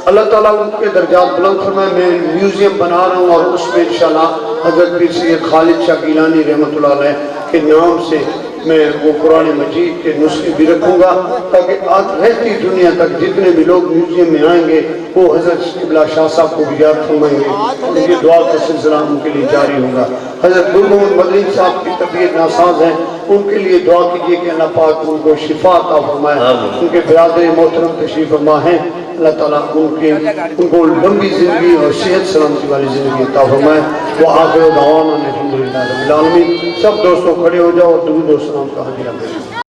اللہ تعالیٰ ان کے درجات بلند فرمائے۔ میں میوزیم بنا رہا ہوں، اور اس میں انشاءاللہ حضرت پیر سید خالد شاہ گیلانی رحمۃ اللہ علیہ کے نام سے میں وہ قرآن مجید کے نسخے بھی رکھوں گا، تاکہ آج رہتی دنیا تک جتنے بھی لوگ میوزیم میں آئیں گے وہ حضرت قبلہ شاہ صاحب کو بھی یاد فرمائیں گے، اور یہ دعا کا سلسلہ ان کے لیے جاری ہوگا۔ حضرت گل محمد مدنی صاحب کی طبیعت ناساز ہے، ان کے لیے دعا کیجیے کہ اللہ پاک ان کو شفا عطا فرمائے۔ ان کے برادر محترم تشریف فرما ہیں، اللہ تعالیٰ ان کو لمبی زندگی اور صحت سلامتی والی زندگی عطا فرمائے۔ وآخر دعوانا الحمدللہ رب العالمین۔ سب دوستوں کھڑے ہو جاؤ اور درود و سلام کا حاضر